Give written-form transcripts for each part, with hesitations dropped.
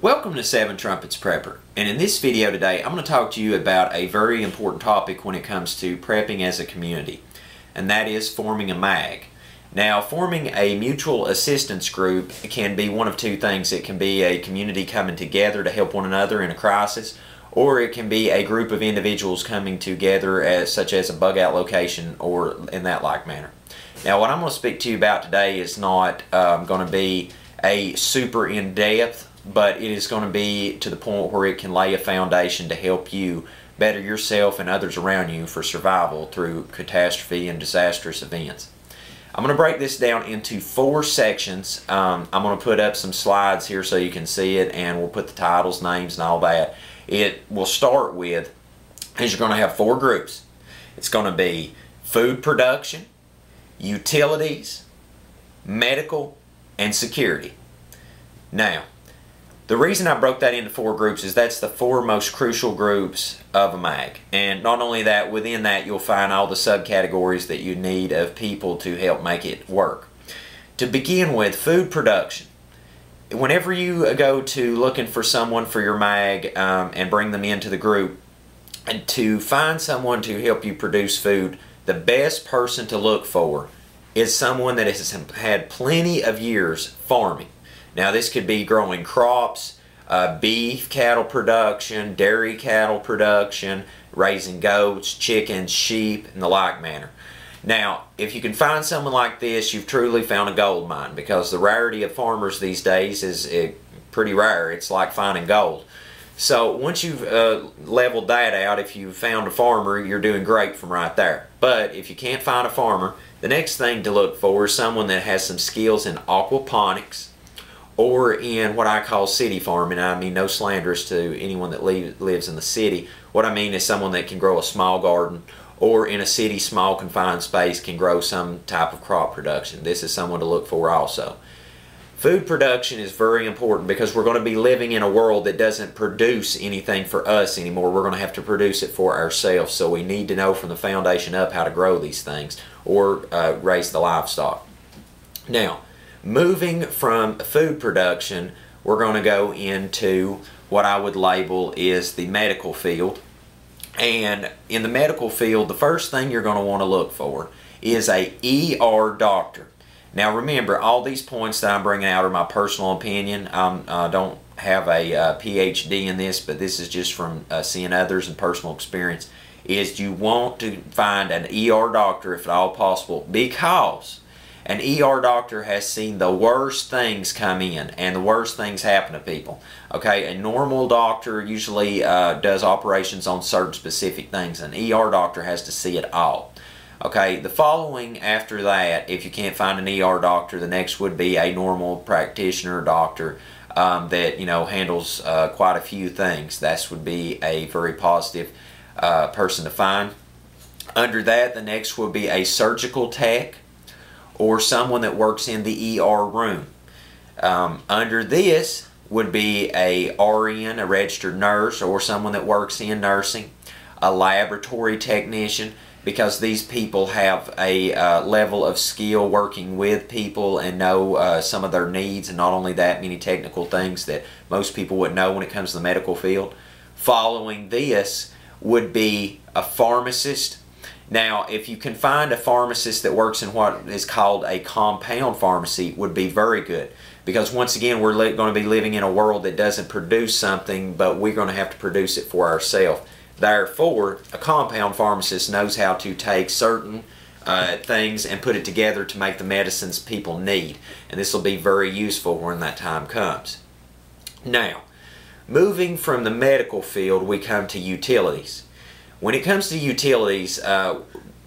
Welcome to Seven Trumpets Prepper, and in this video today I'm going to talk to you about a very important topic when it comes to prepping as a community, and that is forming a MAG. Now, forming a mutual assistance group can be one of two things. It can be a community coming together to help one another in a crisis, or it can be a group of individuals coming together such as a bug out location or in that like manner. Now, what I'm going to speak to you about today is not going to be a super in-depth, but it is going to be to the point where it can lay a foundation to help you better yourself and others around you for survival through catastrophe and disastrous events. I'm going to break this down into 4 sections. I'm going to put up some slides here so you can see it, and we'll put the titles, names, and all that. It will start with, is you're going to have 4 groups. It's going to be food production, utilities, medical, and security. Now, the reason I broke that into 4 groups is that's the 4 most crucial groups of a MAG. And not only that, within that you'll find all the subcategories that you need of people to help make it work. To begin with, food production. Whenever you go to looking for someone for your MAG and bring them into the group, and to find someone to help you produce food, the best person to look for is someone that has had plenty of years farming. Now, this could be growing crops, beef cattle production, dairy cattle production, raising goats, chickens, sheep, and the like manner. Now, if you can find someone like this, you've truly found a gold mine, because the rarity of farmers these days is pretty rare. It's like finding gold. So once you've leveled that out, if you've found a farmer, you're doing great from right there. But if you can't find a farmer, the next thing to look for is someone that has some skills in aquaponics, or in what I call city farming. I mean, no slanderous to anyone that lives in the city. What I mean is someone that can grow a small garden, or in a city small confined space can grow some type of crop production. This is someone to look for also. Food production is very important because we're going to be living in a world that doesn't produce anything for us anymore. We're going to have to produce it for ourselves, so we need to know from the foundation up how to grow these things or raise the livestock. Now, moving from food production, we're going to go into what I would label is the medical field. And in the medical field, the first thing you're going to want to look for is a ER doctor. Now remember, all these points that I'm bringing out are my personal opinion. I don't have a PhD in this, but this is just from seeing others and personal experience. Is you want to find an ER doctor if at all possible, because an ER doctor has seen the worst things come in and the worst things happen to people. Okay, a normal doctor usually does operations on certain specific things. An ER doctor has to see it all. Okay, the following after that, if you can't find an ER doctor, the next would be a normal practitioner doctor that, you know, handles quite a few things. That would be a very positive person to find. Under that, the next would be a surgical tech, or someone that works in the ER room. Under this would be a RN, a registered nurse, or someone that works in nursing, a laboratory technician, because these people have a level of skill working with people and know some of their needs, and not only that, many technical things that most people wouldn't know when it comes to the medical field. Following this would be a pharmacist. Now, if you can find a pharmacist that works in what is called a compound pharmacy, would be very good. Because once again, we're going to be living in a world that doesn't produce something, but we're going to have to produce it for ourselves. Therefore, a compound pharmacist knows how to take certain things and put it together to make the medicines people need. And this will be very useful when that time comes. Now, moving from the medical field, we come to utilities. When it comes to utilities,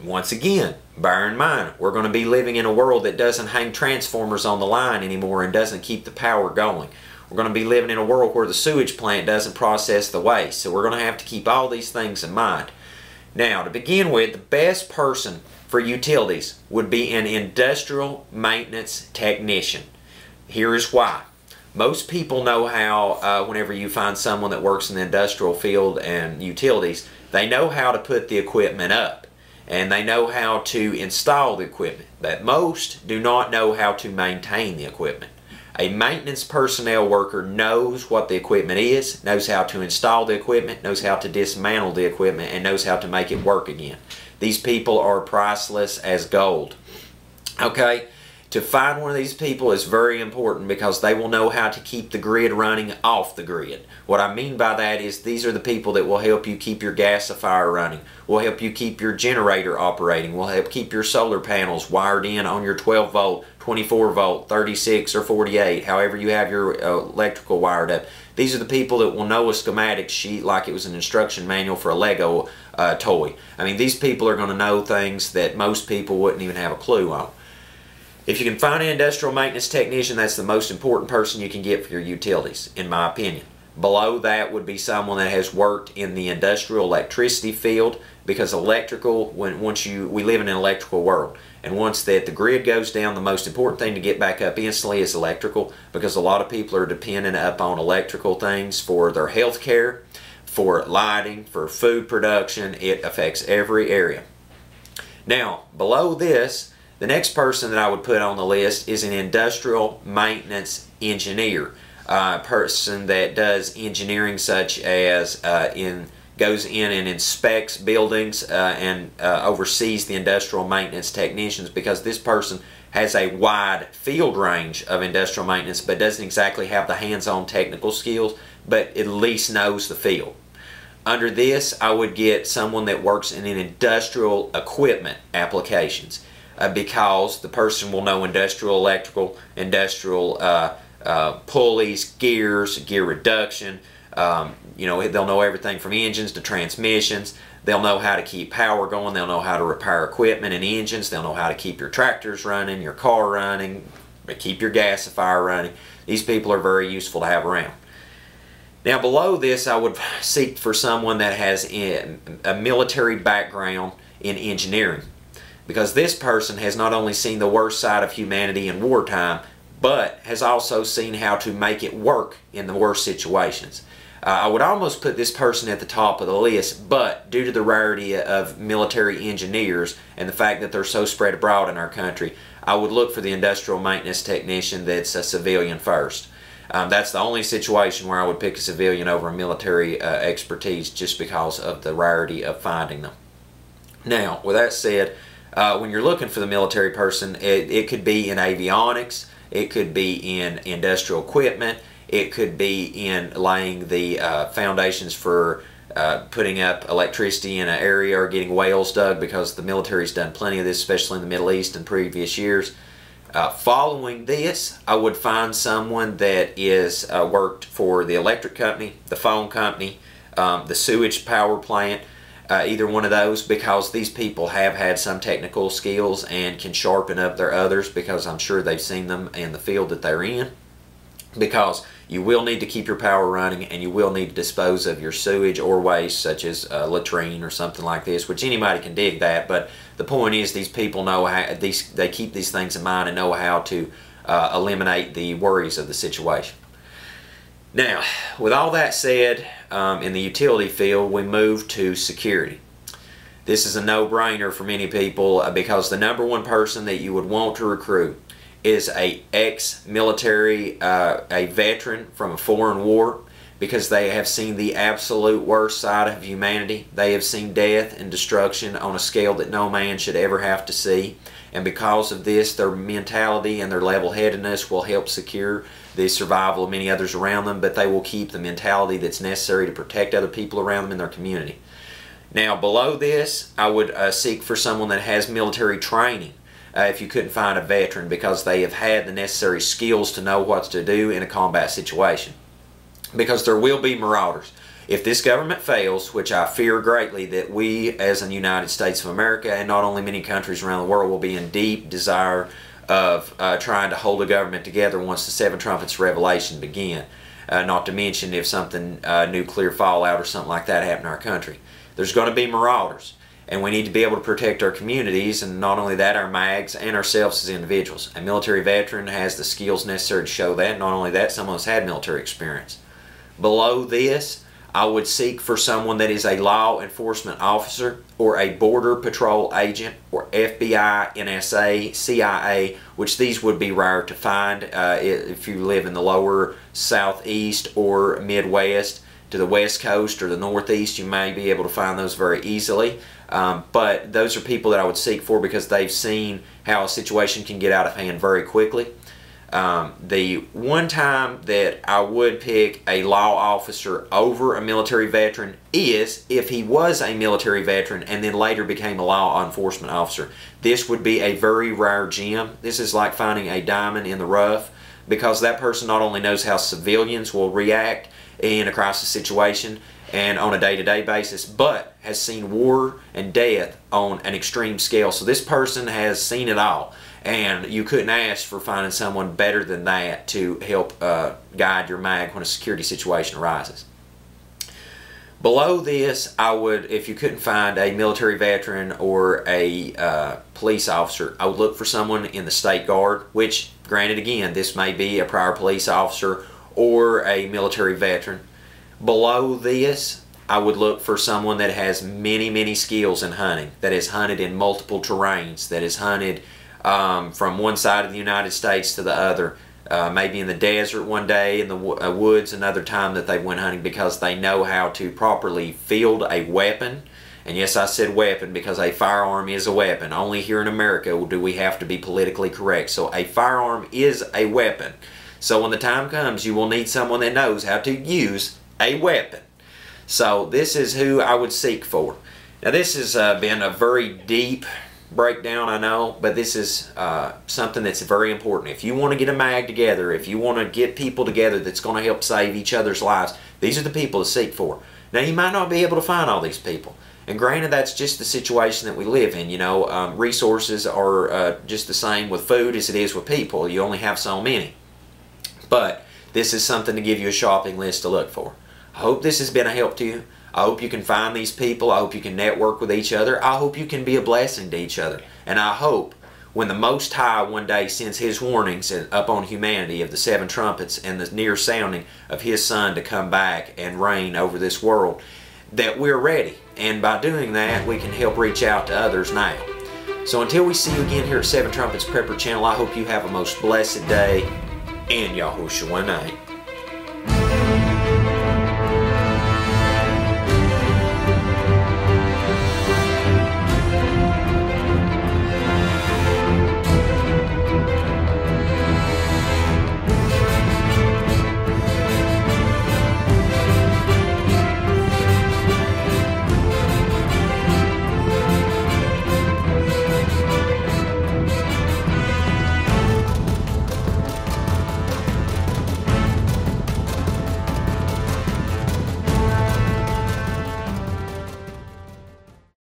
once again, Bear in mind, we're going to be living in a world that doesn't hang transformers on the line anymore and doesn't keep the power going. We're going to be living in a world where the sewage plant doesn't process the waste. So we're going to have to keep all these things in mind. Now, to begin with, the best person for utilities would be an industrial maintenance technician. Here is why. Most people know how, whenever you find someone that works in the industrial field and utilities, they know how to put the equipment up and they know how to install the equipment, but most do not know how to maintain the equipment. A maintenance personnel worker knows what the equipment is, knows how to install the equipment, knows how to dismantle the equipment, and knows how to make it work again. These people are priceless as gold. Okay? To find one of these people is very important because they will know how to keep the grid running off the grid. What I mean by that is these are the people that will help you keep your gasifier running, will help you keep your generator operating, will help keep your solar panels wired in on your 12 volt, 24 volt, 36 or 48, however you have your electrical wired up. These are the people that will know a schematic sheet like it was an instruction manual for a Lego toy. I mean, these people are going to know things that most people wouldn't even have a clue on. If you can find an industrial maintenance technician, that's the most important person you can get for your utilities, in my opinion. Below that would be someone that has worked in the industrial electricity field, because electrical, we live in an electrical world, and once that the grid goes down, the most important thing to get back up instantly is electrical, because a lot of people are dependent upon electrical things for their health care, for lighting, for food production. It affects every area. Now, below this, the next person that I would put on the list is an industrial maintenance engineer, a person that does engineering such as goes in and inspects buildings and oversees the industrial maintenance technicians, because this person has a wide field range of industrial maintenance but doesn't exactly have the hands-on technical skills, but at least knows the field. Under this, I would get someone that works in an industrial equipment applications. Because the person will know industrial electrical, industrial pulleys, gears, gear reduction. They'll know everything from engines to transmissions. They'll know how to keep power going. They'll know how to repair equipment and engines. They'll know how to keep your tractors running, your car running, keep your gasifier running. These people are very useful to have around. Now, below this, I would seek for someone that has a military background in engineering, because this person has not only seen the worst side of humanity in wartime, but has also seen how to make it work in the worst situations. I would almost put this person at the top of the list, but due to the rarity of military engineers and the fact that they're so spread abroad in our country, I would look for the industrial maintenance technician that's a civilian first. That's the only situation where I would pick a civilian over a military expertise, just because of the rarity of finding them. Now, with that said, when you're looking for the military person, it could be in avionics, it could be in industrial equipment, it could be in laying the foundations for putting up electricity in an area or getting wells dug, because the military's done plenty of this, especially in the Middle East in previous years. Following this, I would find someone that is worked for the electric company, the phone company, the sewage power plant, either one of those, because these people have had some technical skills and can sharpen up their others, because I'm sure they've seen them in the field that they're in. Because you will need to keep your power running, and you will need to dispose of your sewage or waste, such as a latrine or something like this, which anybody can dig that, but the point is these people know how, they keep these things in mind and know how to eliminate the worries of the situation. Now, with all that said, in the utility field, we move to security. This is a no-brainer for many people, because the number one person that you would want to recruit is a ex-military, a veteran from a foreign war, because they have seen the absolute worst side of humanity. They have seen death and destruction on a scale that no man should ever have to see. And because of this, their mentality and their level-headedness will help secure the survival of many others around them, but they will keep the mentality that's necessary to protect other people around them in their community. Now, below this, I would seek for someone that has military training. If you couldn't find a veteran, because they have had the necessary skills to know what to do in a combat situation. Because there will be marauders. If this government fails, which I fear greatly that we as in the United States of America and not only many countries around the world will be in deep desire of trying to hold the government together once the Seven Trumpets revelation begin. Not to mention if something nuclear fallout or something like that happen in our country. There's going to be marauders, and we need to be able to protect our communities, and not only that, our MAGs and ourselves as individuals. A military veteran has the skills necessary to show that. Not only that, someone has had military experience. Below this, I would seek for someone that is a law enforcement officer or a border patrol agent or FBI, NSA, CIA, which these would be rare to find if you live in the lower southeast or Midwest. To the west coast or the northeast, you may be able to find those very easily. But those are people that I would seek for because they've seen how a situation can get out of hand very quickly. The one time that I would pick a law officer over a military veteran is if he was a military veteran and then later became a law enforcement officer. This would be a very rare gem. This is like finding a diamond in the rough, because that person not only knows how civilians will react in a crisis situation and on a day-to-day basis, but has seen war and death on an extreme scale. So this person has seen it all, and you couldn't ask for finding someone better than that to help guide your MAG when a security situation arises. Below this, I would, if you couldn't find a military veteran or a police officer, I would look for someone in the State Guard, which, granted again, this may be a prior police officer or a military veteran. Below this, I would look for someone that has many skills in hunting, that has hunted in multiple terrains, that has hunted from one side of the United States to the other, maybe in the desert one day, in the woods another time that they went hunting, because they know how to properly field a weapon. And yes, I said weapon because a firearm is a weapon. Only here in America do we have to be politically correct. So a firearm is a weapon. So when the time comes, you will need someone that knows how to use a weapon. So this is who I would seek for. Now this has been a very deep breakdown, I know, but this is something that's very important. If you want to get a MAG together, if you want to get people together that's going to help save each other's lives, these are the people to seek for. Now you might not be able to find all these people. And granted, that's just the situation that we live in. You know, resources are just the same with food as it is with people. You only have so many. But this is something to give you a shopping list to look for. I hope this has been a help to you. I hope you can find these people. I hope you can network with each other. I hope you can be a blessing to each other. And I hope when the Most High one day sends His warnings upon humanity of the seven trumpets and the near sounding of His Son to come back and reign over this world, that we're ready. And by doing that, we can help reach out to others now. So until we see you again here at Seven Trumpets Prepper Channel, I hope you have a most blessed day. In Yahushua name.